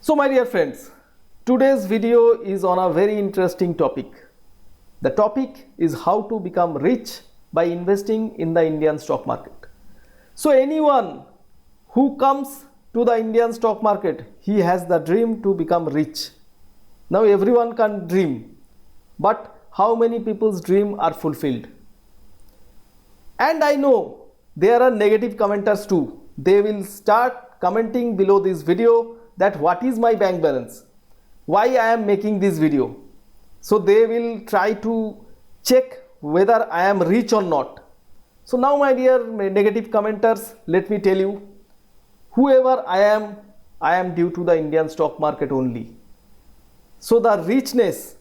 So my dear friends, today's video is on a very interesting topic. The topic is how to become rich by investing in the Indian stock market. So anyone who comes to the Indian stock market, he has the dream to become rich. Now everyone can dream, but how many people's dream are fulfilled? And I know there are negative commenters too. They will start commenting below this video that what is my bank balance, why I am making this video. So they will try to check whether I am rich or not. So now my dear negative commenters, let me tell you, whoever I am due to the Indian stock market only. So the richness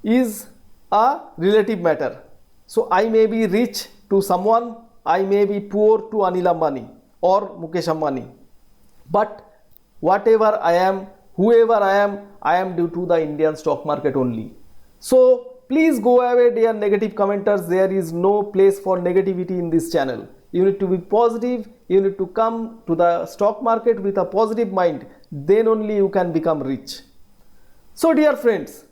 is a relative matter. So I may be rich to someone, I may be poor to Anil Ambani or Mukesh Ambani. But whatever I am, whoever I am due to the Indian stock market only. So please go away dear negative commenters. There is no place for negativity in this channel. You need to be positive. You need to come to the stock market with a positive mind. Then only you can become rich. So dear friends,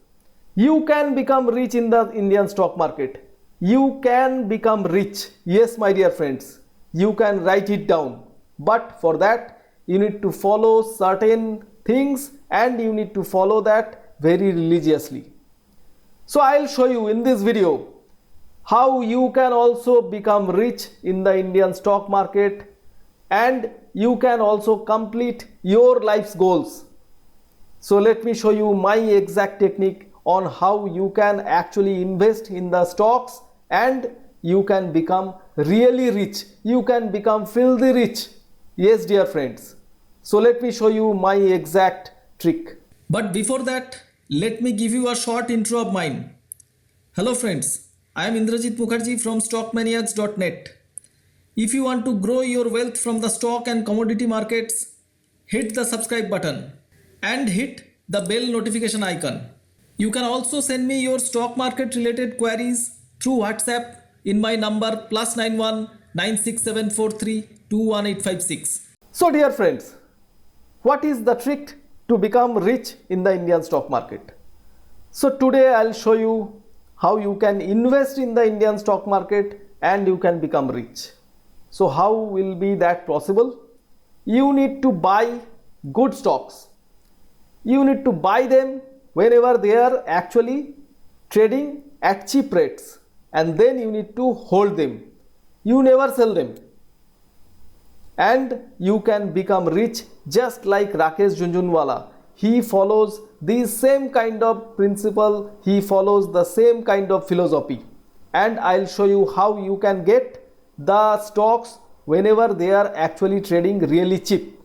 you can become rich in the Indian stock market. You can become rich. Yes, my dear friends, you can write it down. But for that, you need to follow certain things and you need to follow that very religiously. So I'll show you in this video how you can also become rich in the Indian stock market and you can also complete your life's goals. So let me show you my exact technique on how you can actually invest in the stocks and you can become really rich. You can become filthy rich. Yes, dear friends. So let me show you my exact trick. But before that, let me give you a short intro of mine. Hello friends, I am Indrajit Mukherjee from stockmaniacs.net. If you want to grow your wealth from the stock and commodity markets, hit the subscribe button and hit the bell notification icon. You can also send me your stock market related queries through WhatsApp in my number +91 96743 21856. So dear friends, what is the trick to become rich in the Indian stock market? So today I'll show you how you can invest in the Indian stock market and you can become rich. So how will be that possible? You need to buy good stocks. You need to buy them whenever they are actually trading at cheap rates, and then you need to hold them. You never sell them. And you can become rich just like Rakesh Jhunjhunwala. He follows the same kind of principle, he follows the same kind of philosophy. And I'll show you how you can get the stocks whenever they are actually trading really cheap.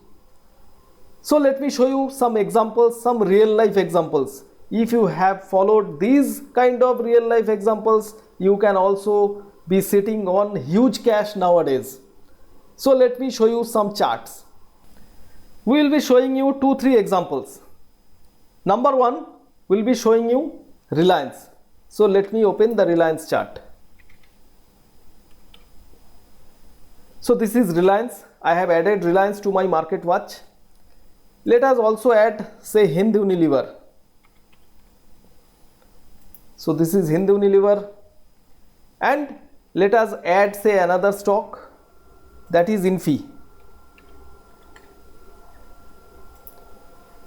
So let me show you some examples, some real life examples. If you have followed these kind of real life examples, you can also be sitting on huge cash nowadays. So let me show you some charts. We will be showing you 2-3 examples. Number one, we will be showing you Reliance. So let me open the Reliance chart. So this is Reliance. I have added Reliance to my market watch. Let us also add say Hind Unilever. So this is Hind Unilever, and let us add say another stock, that is Infi.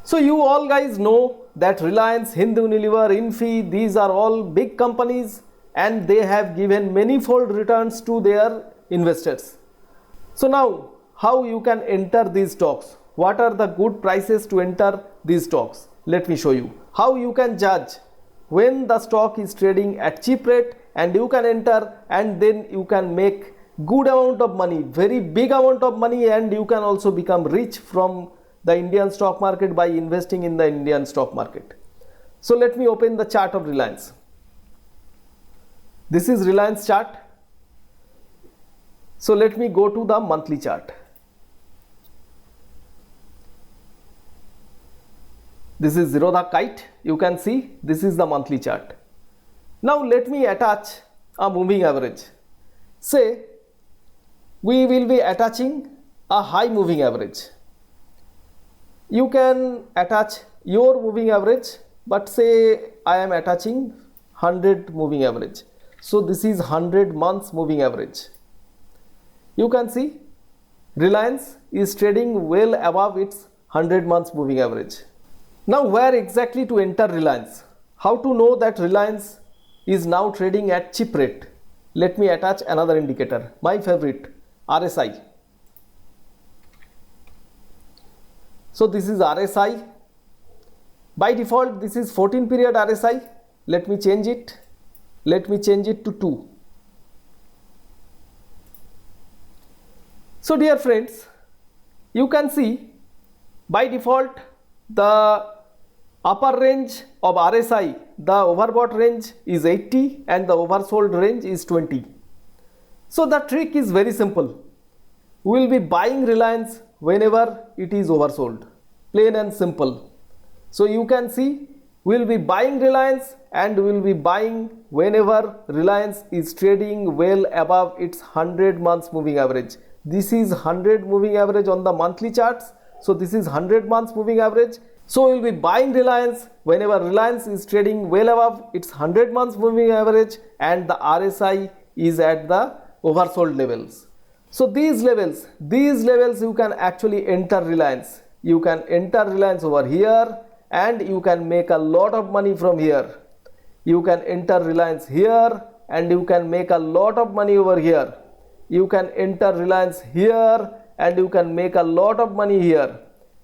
So you all guys know that Reliance, Hind Unilever, Infi, these are all big companies and they have given manifold returns to their investors. So now how you can enter these stocks? What are the good prices to enter these stocks? Let me show you. How you can judge when the stock is trading at cheap rate and you can enter, and then you can make good amount of money, very big amount of money, and you can also become rich from the Indian stock market by investing in the Indian stock market. So let me open the chart of Reliance. This is Reliance chart. So let me go to the monthly chart. This is Zerodha Kite. You can see this is the monthly chart. Now let me attach a moving average. Say we will be attaching a high moving average. You can attach your moving average, but say I am attaching 100 moving average. So this is 100 months moving average. You can see Reliance is trading well above its 100 months moving average. Now where exactly to enter Reliance? How to know that Reliance is now trading at cheap rate? Let me attach another indicator, my favorite, RSI. So this is RSI. By default, this is 14 period RSI. Let me change it. Let me change it to 2. So dear friends, you can see by default the upper range of RSI, the overbought range is 80 and the oversold range is 20. So the trick is very simple. We will be buying Reliance whenever it is oversold, plain and simple. So you can see we will be buying Reliance and we will be buying whenever Reliance is trading well above its 100 months moving average. This is 100 moving average on the monthly charts. So this is 100 months moving average. So we will be buying Reliance whenever Reliance is trading well above its 100 months moving average and the RSI is at the oversold levels. So these levels you can actually enter Reliance. You can enter Reliance over here and you can make a lot of money from here. You can enter Reliance here and you can make a lot of money over here. You can enter Reliance here and you can make a lot of money here.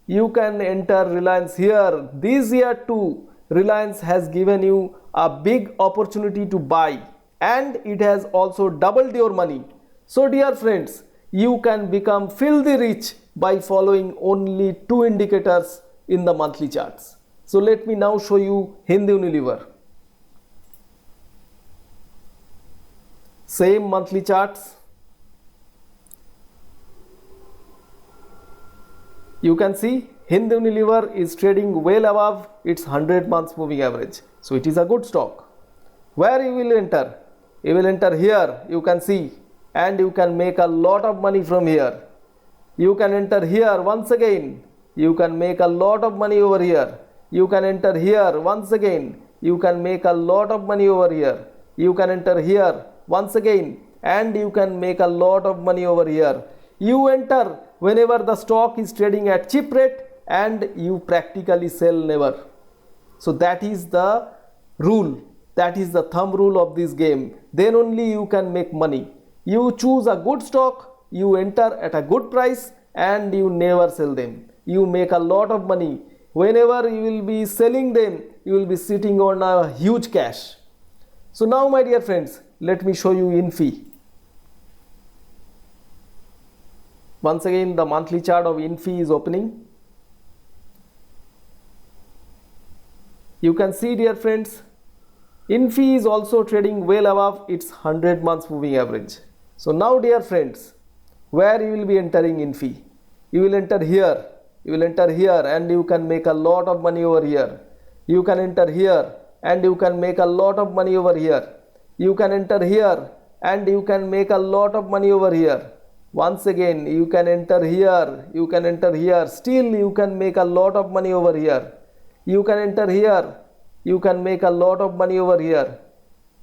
You can enter Reliance here. This year too, Reliance has given you a big opportunity to buy and it has also doubled your money. So dear friends, you can become filthy rich by following only 2 indicators in the monthly charts. So let me now show you Hindu Unilever. Same monthly charts. You can see Hindu Unilever is trading well above its 100 months moving average. So it is a good stock. Where you will enter? You will enter here, you can see, and you can make a lot of money from here. You can enter here once again. You can make a lot of money over here. You can enter here once again. You can make a lot of money over here. You can enter here once again and you can make a lot of money over here. You enter whenever the stock is trading at cheap rate and you practically sell never. So that is the rule. That is the thumb rule of this game. Then only you can make money. You choose a good stock, you enter at a good price and you never sell them. You make a lot of money. Whenever you will be selling them, you will be sitting on a huge cash. So now my dear friends, let me show you Infi. Once again the monthly chart of Infi is opening. You can see dear friends, Infi is also trading well above its 100 months moving average. So now dear friends, where you will be entering Infi? You will enter here. You will enter here and you can make a lot of money over here. You can enter here and you can make a lot of money over here. You can enter here and you can make a lot of money over here. Once again, you can enter here, you can enter here, still you can make a lot of money over here. You can enter here, you can make a lot of money over here.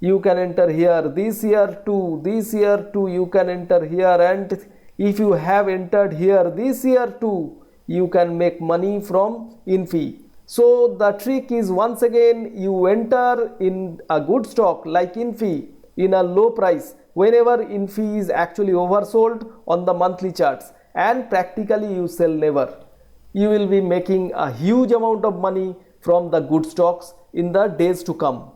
You can enter here, this year too, you can enter here, and if you have entered here this year too, you can make money from Infi. So the trick is once again you enter in a good stock like Infi in a low price whenever Infi is actually oversold on the monthly charts and practically you sell never. You will be making a huge amount of money from the good stocks in the days to come.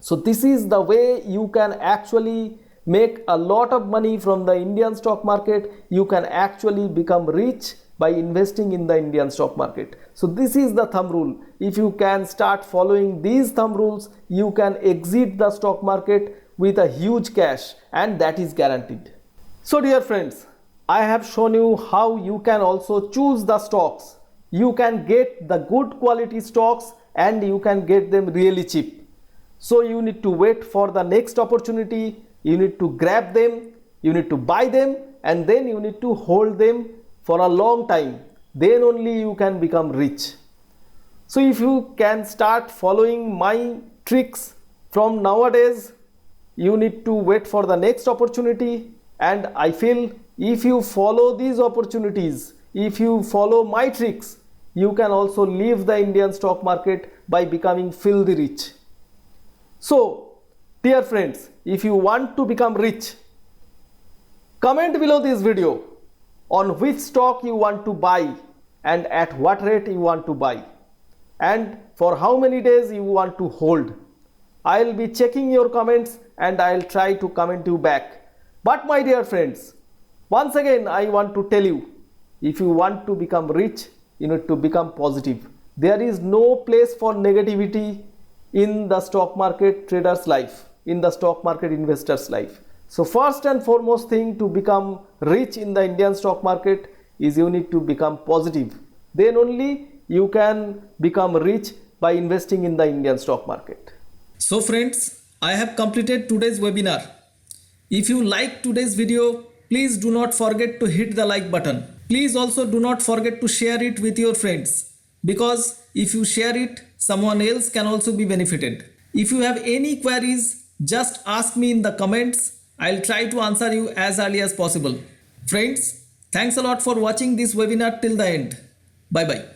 So this is the way you can actually make a lot of money from the Indian stock market. You can actually become rich by investing in the Indian stock market. So this is the thumb rule. If you can start following these thumb rules, you can exit the stock market with a huge cash, and that is guaranteed. So dear friends, I have shown you how you can also choose the stocks. You can get the good quality stocks and you can get them really cheap. So you need to wait for the next opportunity, you need to grab them, you need to buy them, and then you need to hold them for a long time. then only you can become rich. So if you can start following my tricks from nowadays, you need to wait for the next opportunity, and I feel if you follow these opportunities, if you follow my tricks, you can also leave the Indian stock market by becoming filthy rich. So, dear friends, if you want to become rich, comment below this video on which stock you want to buy and at what rate you want to buy and for how many days you want to hold. I'll be checking your comments and I'll try to comment you back. But my dear friends, once again I want to tell you, if you want to become rich, you need to become positive. There is no place for negativity in the stock market trader's life, in the stock market investor's life. So first and foremost thing to become rich in the Indian stock market is you need to become positive. Then only you can become rich by investing in the Indian stock market. So friends, I have completed today's webinar. If you like today's video, please do not forget to hit the like button. Please also do not forget to share it with your friends, because if you share it, someone else can also be benefited. If you have any queries, just ask me in the comments. I'll try to answer you as early as possible. Friends, thanks a lot for watching this webinar till the end. Bye bye.